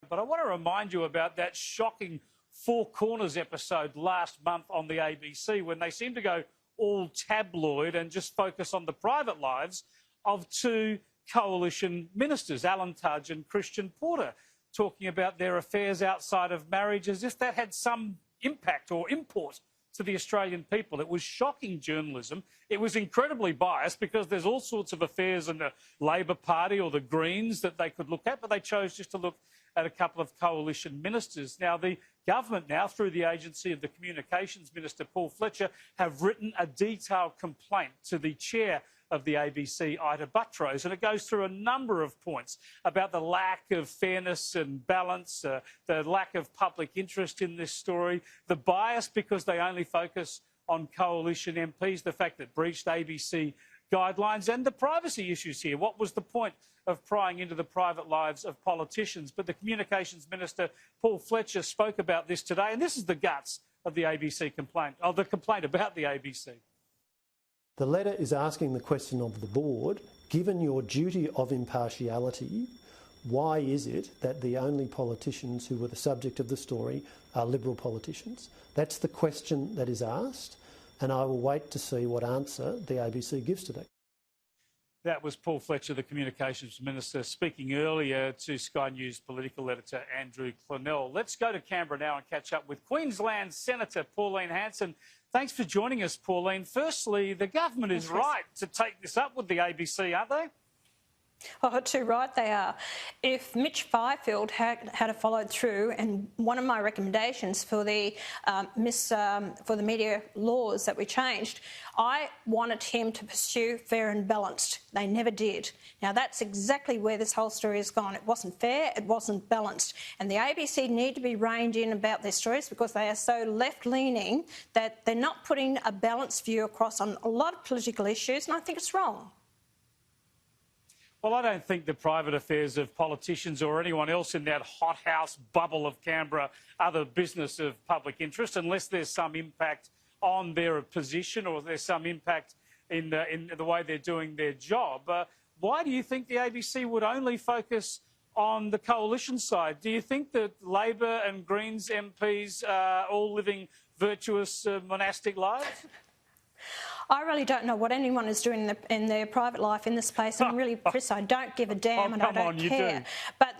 But I want to remind you about that shocking Four Corners episode last month on the ABC when they seemed to go all tabloid and just focus on the private lives of two coalition ministers, Alan Tudge and Christian Porter, talking about their affairs outside of marriage as if that had some impact or import to the Australian people. It was shocking journalism. It was incredibly biased because there's all sorts of affairs in the Labor Party or the Greens that they could look at, but they chose just to look at a couple of coalition ministers. Now, the government now, through the agency of the Communications Minister, Paul Fletcher, have written a detailed complaint to the chair of the ABC, Ita Buttrose, and it goes through a number of points about the lack of fairness and balance, the lack of public interest in this story, the bias because they only focus on coalition MPs, the fact that breached ABC guidelines and the privacy issues here. What was the point of prying into the private lives of politicians? But the Communications Minister, Paul Fletcher, spoke about this today, and this is the guts of the ABC complaint, of the complaint about the ABC. The letter is asking the question of the board, given your duty of impartiality, why is it that the only politicians who were the subject of the story are Liberal politicians? That's the question that is asked, and I will wait to see what answer the ABC gives to that. That was Paul Fletcher, the Communications Minister, speaking earlier to Sky News political editor Andrew Clennell. Let's go to Canberra now and catch up with Queensland Senator Pauline Hanson. Thanks for joining us, Pauline. Firstly, the government is right to take this up with the ABC, aren't they? Oh, too right they are. If Mitch Fifield had followed through, and one of my recommendations for the media laws that we changed, I wanted him to pursue fair and balanced. They never did. Now that's exactly where this whole story has gone. It wasn't fair, it wasn't balanced, and the ABC need to be reined in about their stories because they are so left-leaning that they're not putting a balanced view across on a lot of political issues, and I think it's wrong. Well, I don't think the private affairs of politicians or anyone else in that hothouse bubble of Canberra are the business of public interest unless there's some impact on their position or there's some impact in the way they're doing their job. Why do you think the ABC would only focus on the coalition side? Do you think that Labor and Greens MPs are all living virtuous monastic lives? I really don't know what anyone is doing in their private life in this place, and really, Chris, I don't give a damn and I don't care. But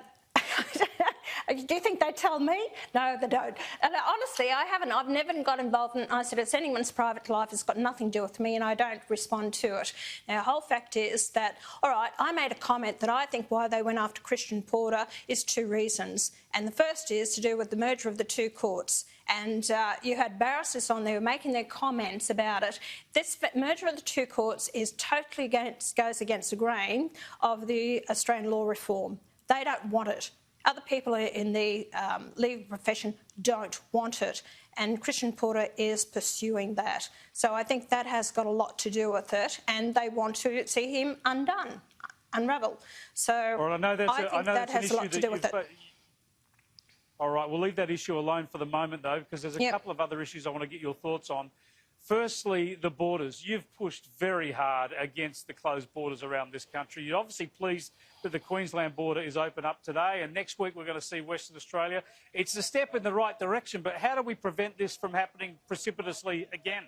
do you think they tell me? No, they don't. And honestly, I've never got involved in it. I said it's anyone's private life. It's got nothing to do with me, and I don't respond to it. Now, the whole fact is that, all right, I made a comment that I think why they went after Christian Porter is two reasons. And the first is to do with the merger of the two courts. And you had barristers on there making their comments about it. This merger of the two courts is totally goes against the grain of the Australian law reform. They don't want it. Other people in the legal profession don't want it, and Christian Porter is pursuing that. So I think that has got a lot to do with it, and they want to see him unravel. So well, I think that has a lot to do with it. All right, we'll leave that issue alone for the moment, though, because there's a couple of other issues I want to get your thoughts on. Firstly, the borders. You've pushed very hard against the closed borders around this country. You're obviously pleased that the Queensland border is open up today, and next week we're going to see Western Australia. It's a step in the right direction, but how do we prevent this from happening precipitously again?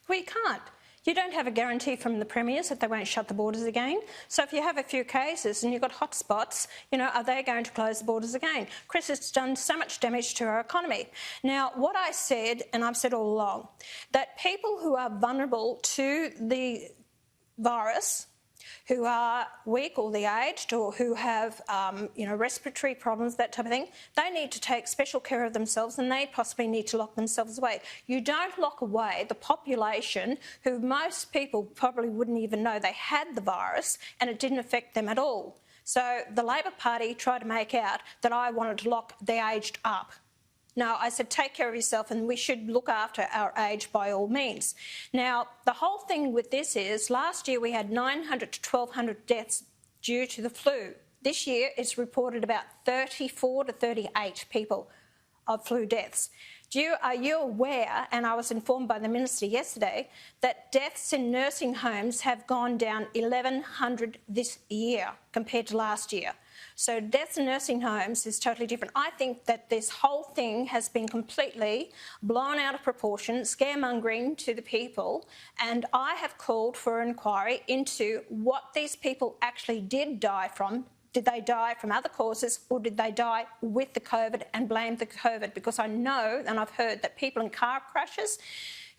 We can't. You don't have a guarantee from the premiers that they won't shut the borders again. So if you have a few cases and you've got hotspots, are they going to close the borders again? Chris, it's done so much damage to our economy. Now, what I said, and I've said all along, that people who are vulnerable to the virus, who are weak or the aged or who have, respiratory problems, that type of thing, they need to take special care of themselves and they possibly need to lock themselves away. You don't lock away the population who most people probably wouldn't even know they had the virus and it didn't affect them at all. So the Labor Party tried to make out that I wanted to lock the aged up. No, I said take care of yourself and we should look after our age by all means. Now, the whole thing with this is last year we had 900 to 1,200 deaths due to the flu. This year it's reported about 34 to 38 people of flu deaths. Are you aware, and I was informed by the Minister yesterday, that deaths in nursing homes have gone down 1,100 this year compared to last year? So deaths in nursing homes is totally different. I think that this whole thing has been completely blown out of proportion, scaremongering to the people, and I have called for an inquiry into what these people actually did die from. Did they die from other causes, or did they die with the COVID and blame the COVID? Because I know, and I've heard, that people in car crashes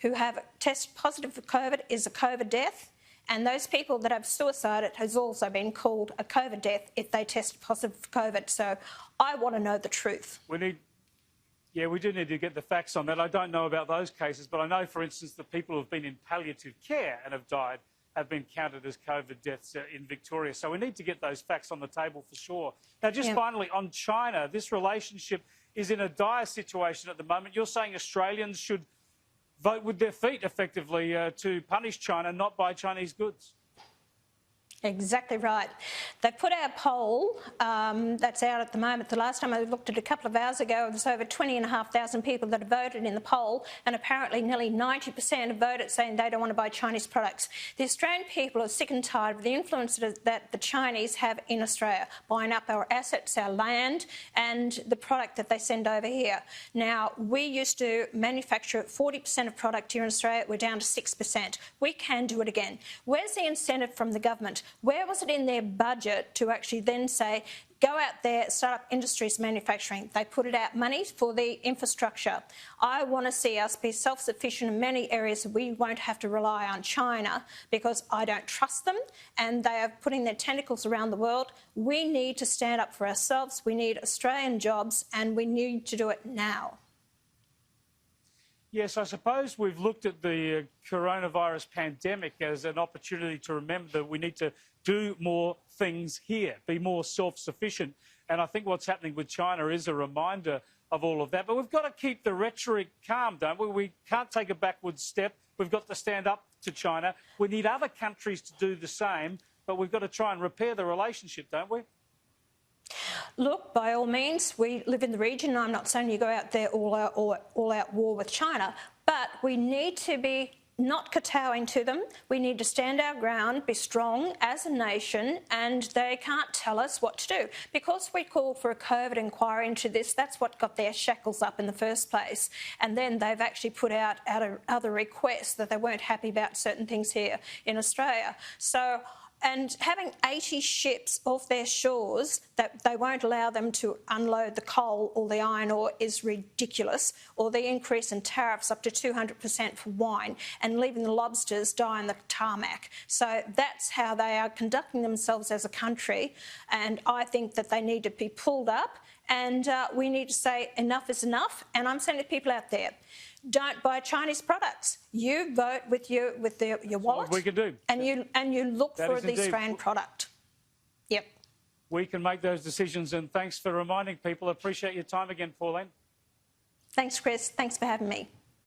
who have tested positive for COVID is a COVID death. And those people that have suicided has also been called a COVID death if they tested positive for COVID. So I want to know the truth. We do need to get the facts on that. I don't know about those cases, but I know, for instance, the people who have been in palliative care and have died have been counted as COVID deaths in Victoria. So we need to get those facts on the table for sure. Now, just finally, on China, this relationship is in a dire situation at the moment. You're saying Australians should vote with their feet, effectively, to punish China, not buy Chinese goods. Exactly right. They put out a poll that's out at the moment. The last time I looked at it a couple of hours ago, it was over 20,500 people that have voted in the poll, and apparently nearly 90% have voted saying they don't want to buy Chinese products. The Australian people are sick and tired of the influence that the Chinese have in Australia, buying up our assets, our land, and the product that they send over here. Now, we used to manufacture 40% of product here in Australia. We're down to 6%. We can do it again. Where's the incentive from the government? Where was it in their budget to actually then say, go out there, start up industries manufacturing? They put it out money for the infrastructure. I want to see us be self-sufficient in many areas. We won't have to rely on China because I don't trust them and they are putting their tentacles around the world. We need to stand up for ourselves. We need Australian jobs and we need to do it now. Yes, I suppose we've looked at the coronavirus pandemic as an opportunity to remember that we need to do more things here, be more self-sufficient. And I think what's happening with China is a reminder of all of that. But we've got to keep the rhetoric calm, don't we? We can't take a backward step. We've got to stand up to China. We need other countries to do the same, but we've got to try and repair the relationship, don't we? Look, by all means, we live in the region. I'm not saying you go out there all out war with China, but we need to be not kowtowing to them. We need to stand our ground, be strong as a nation, and they can't tell us what to do. Because we called for a COVID inquiry into this, that's what got their shackles up in the first place. And then they've actually put out other requests that they weren't happy about certain things here in Australia. So, and having 80 ships off their shores that they won't allow them to unload the coal or the iron ore is ridiculous, or the increase in tariffs up to 200% for wine and leaving the lobsters die on the tarmac. So that's how they are conducting themselves as a country, and I think that they need to be pulled up and we need to say enough is enough. And I'm saying to people out there, don't buy Chinese products. You vote with your wallet. We can do. And you look for the Australian product. Yep. We can make those decisions, and thanks for reminding people. I appreciate your time again, Pauline. Thanks, Chris. Thanks for having me.